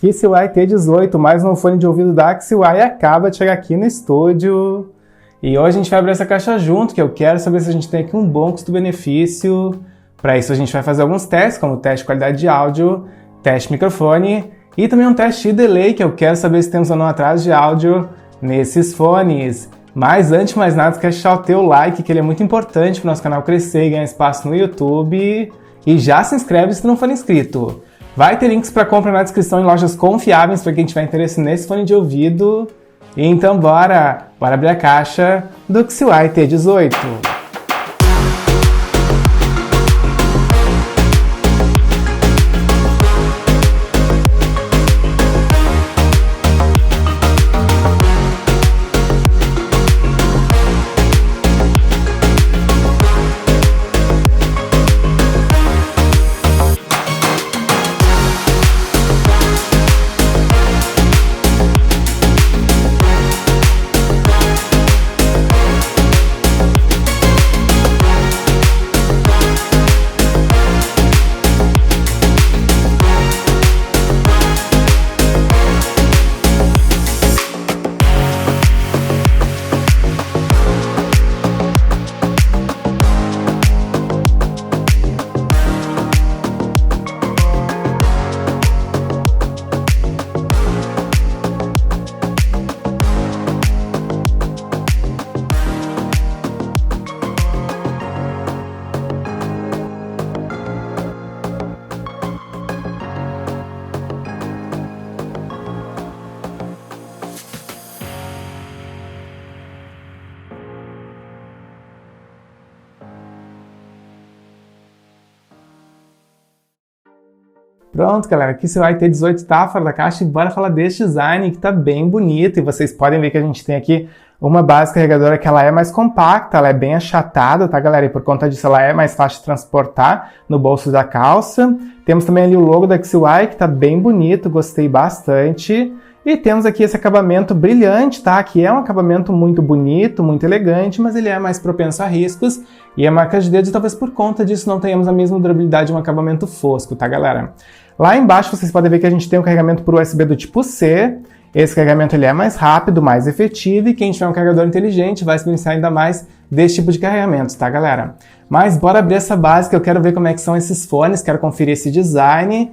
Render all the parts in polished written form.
KissY T18, mais um fone de ouvido da KissY, acaba de chegar aqui no estúdio. E hoje a gente vai abrir essa caixa junto, que eu quero saber se a gente tem aqui um bom custo-benefício. Para isso a gente vai fazer alguns testes, como teste de qualidade de áudio, teste de microfone e também um teste de delay, que eu quero saber se temos ou não atraso de áudio nesses fones. Mas antes de mais nada, quero deixar o teu like, que ele é muito importante para o nosso canal crescer e ganhar espaço no YouTube. E já se inscreve se não for inscrito. Vai ter links para compra na descrição em lojas confiáveis para quem tiver interesse nesse fone de ouvido. Então bora abrir a caixa do KissY T18. Pronto, galera, aqui KissY T18 tá fora da caixa e bora falar desse design que tá bem bonito. E vocês podem ver que a gente tem aqui uma base carregadora que ela é mais compacta, ela é bem achatada, tá, galera? E por conta disso ela é mais fácil de transportar no bolso da calça. Temos também ali o logo da KissY, que tá bem bonito, gostei bastante. E temos aqui esse acabamento brilhante, tá? Que é um acabamento muito bonito, muito elegante, mas ele é mais propenso a riscos e a marca de dedo, talvez por conta disso não tenhamos a mesma durabilidade de um acabamento fosco, tá, galera? Lá embaixo vocês podem ver que a gente tem um carregamento por USB do tipo C. Esse carregamento ele é mais rápido, mais efetivo, e quem tiver um carregador inteligente vai se beneficiar ainda mais desse tipo de carregamento, tá, galera? Mas bora abrir essa base que eu quero ver como é que são esses fones, quero conferir esse design.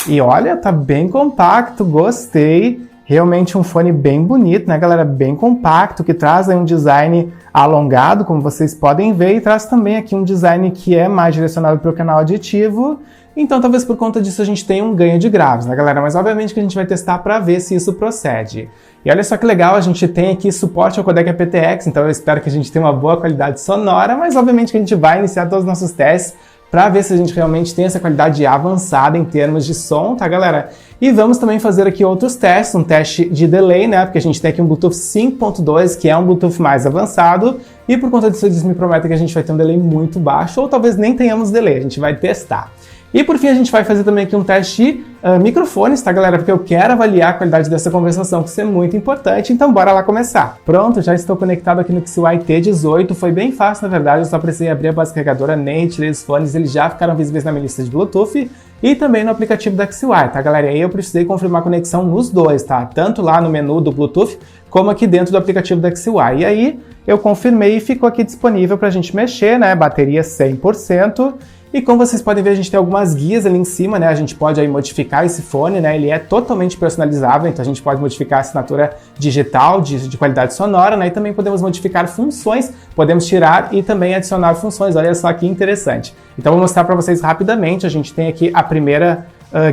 E olha, tá bem compacto, gostei. Realmente um fone bem bonito, né, galera? Bem compacto, que traz aí um design alongado, como vocês podem ver, e traz também aqui um design que é mais direcionado para o canal aditivo. Então, talvez por conta disso a gente tenha um ganho de graves, né, galera? Mas obviamente que a gente vai testar para ver se isso procede. E olha só que legal, a gente tem aqui suporte ao codec aptX, então eu espero que a gente tenha uma boa qualidade sonora, mas obviamente que a gente vai iniciar todos os nossos testes para ver se a gente realmente tem essa qualidade avançada em termos de som, tá, galera? E vamos também fazer aqui outros testes, um teste de delay, né? Porque a gente tem aqui um Bluetooth 5.2, que é um Bluetooth mais avançado, e por conta disso eles me prometem que a gente vai ter um delay muito baixo, ou talvez nem tenhamos delay, a gente vai testar. E por fim a gente vai fazer também aqui um teste de microfones, tá, galera? Porque eu quero avaliar a qualidade dessa conversação, que isso é muito importante, então bora lá começar. Pronto, já estou conectado aqui no KissY T18, foi bem fácil na verdade, eu só precisei abrir a base carregadora, nem tirei os fones, eles já ficaram visíveis na minha lista de Bluetooth e também no aplicativo da KissY, tá, galera? E aí eu precisei confirmar a conexão nos dois, tá? Tanto lá no menu do Bluetooth, como aqui dentro do aplicativo da KissY. E aí eu confirmei e ficou aqui disponível pra gente mexer, né? Bateria 100%. E como vocês podem ver, a gente tem algumas guias ali em cima, né? A gente pode aí modificar esse fone, né? Ele é totalmente personalizável, então a gente pode modificar a assinatura digital de qualidade sonora, né? E também podemos modificar funções, podemos tirar e também adicionar funções. Olha só que interessante. Então vou mostrar para vocês rapidamente. A gente tem aqui a primeira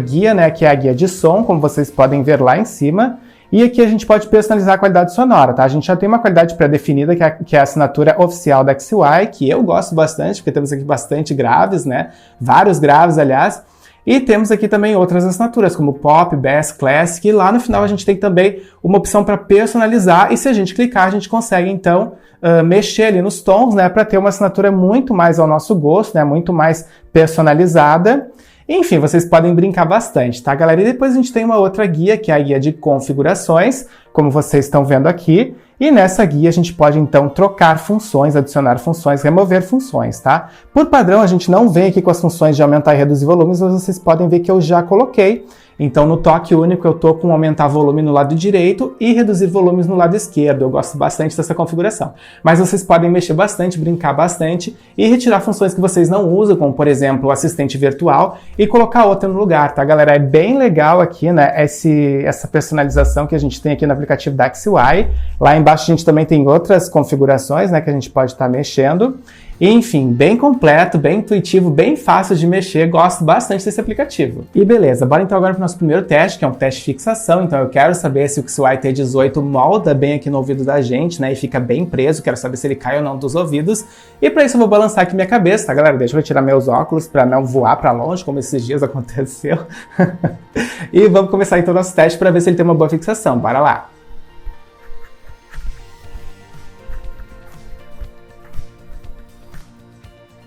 guia, né? Que é a guia de som, como vocês podem ver lá em cima. E aqui a gente pode personalizar a qualidade sonora, tá? A gente já tem uma qualidade pré-definida, que é a assinatura oficial da KissY, que eu gosto bastante, porque temos aqui bastante graves, né? Vários graves, aliás. E temos aqui também outras assinaturas, como Pop, Bass, Classic, e lá no final a gente tem também uma opção para personalizar, e se a gente clicar, a gente consegue, então, mexer ali nos tons, né? Para ter uma assinatura muito mais ao nosso gosto, né? Muito mais personalizada. Enfim, vocês podem brincar bastante, tá, galera? E depois a gente tem uma outra guia, que é a guia de configurações, como vocês estão vendo aqui. E nessa guia a gente pode, então, trocar funções, adicionar funções, remover funções, tá? Por padrão, a gente não vem aqui com as funções de aumentar e reduzir volumes, mas vocês podem ver que eu já coloquei. Então no toque único eu tô com aumentar volume no lado direito e reduzir volumes no lado esquerdo. Eu gosto bastante dessa configuração. Mas vocês podem mexer bastante, brincar bastante e retirar funções que vocês não usam, como por exemplo o assistente virtual, e colocar outra no lugar, tá galera? É bem legal aqui, né, essa personalização que a gente tem aqui no aplicativo da DaxiUI. Lá embaixo a gente também tem outras configurações, né, que a gente pode estar mexendo. Enfim, bem completo, bem intuitivo, bem fácil de mexer, gosto bastante desse aplicativo. E beleza, bora então agora para o nosso primeiro teste, que é um teste de fixação. Então eu quero saber se o XY T18 molda bem aqui no ouvido da gente, né, e fica bem preso, quero saber se ele cai ou não dos ouvidos. E para isso eu vou balançar aqui minha cabeça, tá galera? Deixa eu tirar meus óculos para não voar para longe, como esses dias aconteceu. E vamos começar então o nosso teste para ver se ele tem uma boa fixação, bora lá!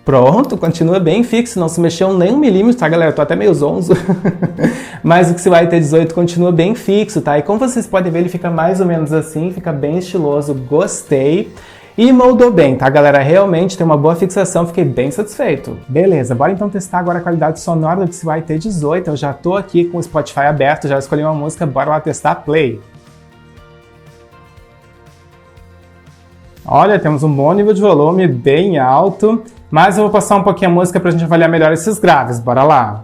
Pronto, continua bem fixo, não se mexeu nem 1 milímetro, tá galera? Eu tô até meio zonzo. Mas o XY T18 continua bem fixo, tá? E como vocês podem ver, ele fica mais ou menos assim, fica bem estiloso, gostei. E moldou bem, tá galera? Realmente tem uma boa fixação, fiquei bem satisfeito. Beleza, bora então testar agora a qualidade sonora do XY T18. Eu já tô aqui com o Spotify aberto, já escolhi uma música, bora lá testar, play. Olha, temos um bom nível de volume, bem alto. Mas eu vou passar um pouquinho a música pra gente avaliar melhor esses graves, bora lá!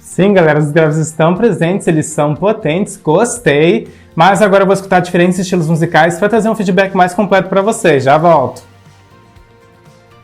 Sim, galera, os graves estão presentes, eles são potentes, gostei! Mas agora eu vou escutar diferentes estilos musicais para trazer um feedback mais completo para vocês, já volto!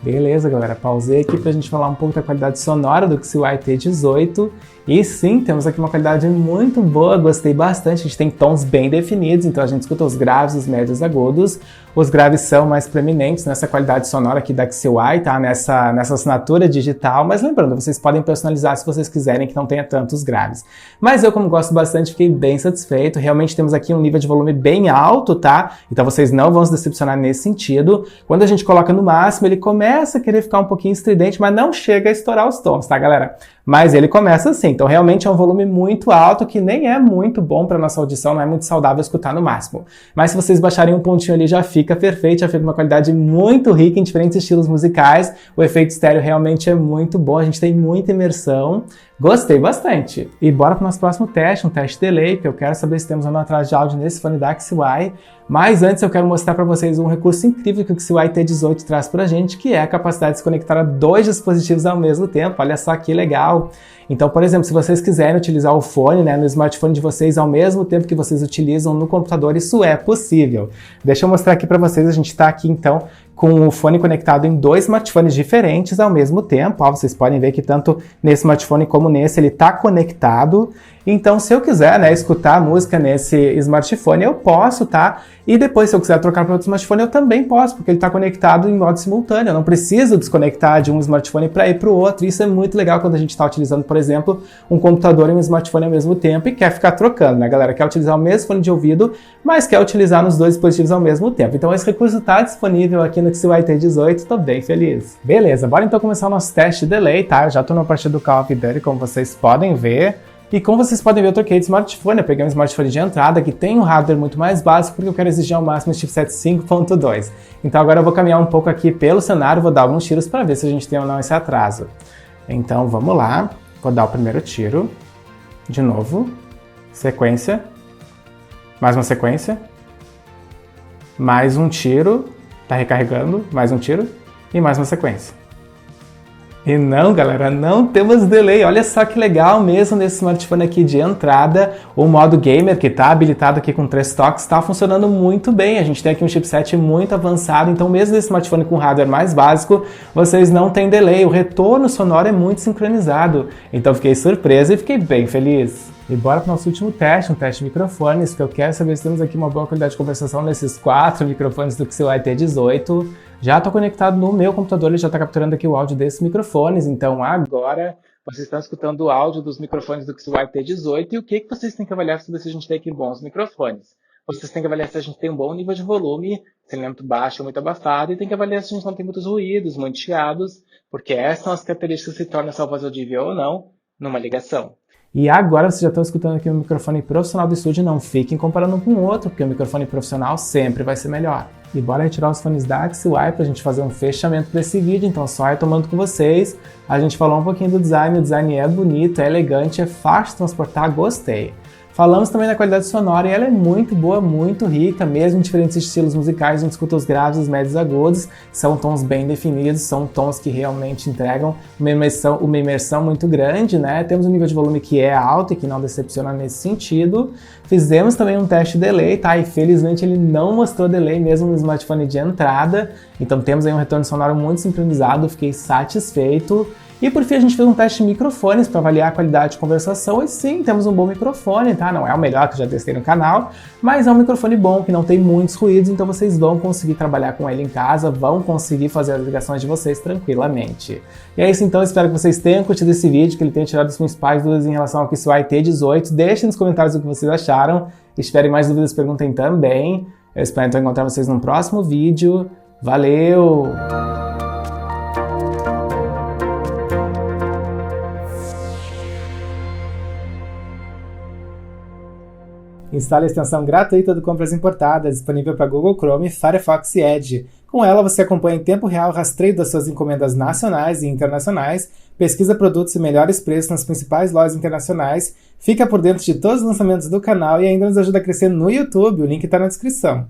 Beleza, galera, pausei aqui pra gente falar um pouco da qualidade sonora do XY T18. E sim, temos aqui uma qualidade muito boa, gostei bastante, a gente tem tons bem definidos, então a gente escuta os graves, os médios, agudos. Os graves são mais preeminentes nessa qualidade sonora aqui da XY, tá? Nessa assinatura digital, mas lembrando, vocês podem personalizar se vocês quiserem que não tenha tantos graves. Mas eu, como gosto bastante, fiquei bem satisfeito, realmente temos aqui um nível de volume bem alto, tá? Então vocês não vão se decepcionar nesse sentido. Quando a gente coloca no máximo, ele começa a querer ficar um pouquinho estridente, mas não chega a estourar os tons, tá galera? Mas ele começa assim, então realmente é um volume muito alto, que nem é muito bom para nossa audição, não é muito saudável escutar no máximo. Mas se vocês baixarem um pontinho ali, já fica perfeito, já fica uma qualidade muito rica em diferentes estilos musicais, o efeito estéreo realmente é muito bom, a gente tem muita imersão, gostei bastante. E bora para o nosso próximo teste, um teste delay, que eu quero saber se temos uma entrada de áudio nesse fone da XY. Mas antes eu quero mostrar para vocês um recurso incrível que o XY T18 traz para a gente, que é a capacidade de se conectar a 2 dispositivos ao mesmo tempo. Olha só que legal! Então, por exemplo, se vocês quiserem utilizar o fone, né, no smartphone de vocês ao mesmo tempo que vocês utilizam no computador, isso é possível. Deixa eu mostrar aqui para vocês, a gente está aqui então com o fone conectado em 2 smartphones diferentes ao mesmo tempo. Ó, vocês podem ver que tanto nesse smartphone como nesse ele está conectado. Então, se eu quiser, né, escutar a música nesse smartphone, eu posso, tá? E depois, se eu quiser trocar para outro smartphone, eu também posso, porque ele está conectado em modo simultâneo. Eu não preciso desconectar de um smartphone para ir para o outro. Isso é muito legal quando a gente está utilizando, por exemplo, um computador e um smartphone ao mesmo tempo e quer ficar trocando, né, galera? Quer utilizar o mesmo fone de ouvido, mas quer utilizar nos 2 dispositivos ao mesmo tempo. Então, esse recurso está disponível aqui no XY T18, estou bem feliz. Beleza, bora então começar o nosso teste de delay, tá? Eu já estou na parte do Call of Duty, como vocês podem ver. E como vocês podem ver, eu troquei de smartphone, eu peguei um smartphone de entrada que tem um hardware muito mais básico, porque eu quero exigir ao máximo o chipset 5.2. Então agora eu vou caminhar um pouco aqui pelo cenário, vou dar alguns tiros para ver se a gente tem ou não esse atraso. Então vamos lá, vou dar o primeiro tiro, de novo, sequência, mais uma sequência, mais um tiro, tá recarregando, mais um tiro e mais uma sequência. E não, galera, não temos delay. Olha só que legal mesmo nesse smartphone aqui de entrada. O modo gamer que está habilitado aqui com 3 toques está funcionando muito bem. A gente tem aqui um chipset muito avançado, então mesmo nesse smartphone com hardware mais básico, vocês não têm delay. O retorno sonoro é muito sincronizado. Então fiquei surpreso e fiquei bem feliz. E bora para o nosso último teste, um teste de microfones, que eu quero saber se temos aqui uma boa qualidade de conversação nesses 4 microfones do XY T18. Já estou conectado no meu computador, ele já está capturando aqui o áudio desses microfones, então agora vocês estão escutando o áudio dos microfones do XY T18 e o que vocês têm que avaliar para saber se a gente tem aqui bons microfones. Vocês têm que avaliar se a gente tem um bom nível de volume, se ele é muito baixo ou muito abafado, e tem que avaliar se a gente não tem muitos ruídos, muitos chiados, porque essas são as características que tornam essa voz audível ou não numa ligação. E agora vocês já estão escutando aqui o microfone profissional do estúdio, não fiquem comparando um com o outro, porque o microfone profissional sempre vai ser melhor. E bora retirar os fones da Axway pra gente fazer um fechamento desse vídeo, então só retomando com vocês, a gente falou um pouquinho do design, o design é bonito, é elegante, é fácil de transportar, gostei. Falamos também da qualidade sonora e ela é muito boa, muito rica, mesmo em diferentes estilos musicais, a gente escuta os graves, os médios e agudos, são tons bem definidos, são tons que realmente entregam uma imersão muito grande, né? Temos um nível de volume que é alto e que não decepciona nesse sentido. Fizemos também um teste de delay, tá? E felizmente ele não mostrou delay mesmo no smartphone de entrada, então temos aí um retorno sonoro muito sincronizado, fiquei satisfeito. E por fim a gente fez um teste de microfones para avaliar a qualidade de conversação e sim, temos um bom microfone, tá? Não é o melhor que eu já testei no canal, mas é um microfone bom, que não tem muitos ruídos, então vocês vão conseguir trabalhar com ele em casa, vão conseguir fazer as ligações de vocês tranquilamente. E é isso então, espero que vocês tenham curtido esse vídeo, que ele tenha tirado as principais dúvidas em relação ao Kissway T18. Deixem nos comentários o que vocês acharam, e se tiverem mais dúvidas, perguntem também. Eu espero então encontrar vocês no próximo vídeo. Valeu! Instale a extensão gratuita do Compras Importadas, disponível para Google Chrome, Firefox e Edge. Com ela, você acompanha em tempo real o rastreio das suas encomendas nacionais e internacionais, pesquisa produtos e melhores preços nas principais lojas internacionais, fica por dentro de todos os lançamentos do canal e ainda nos ajuda a crescer no YouTube, o link está na descrição.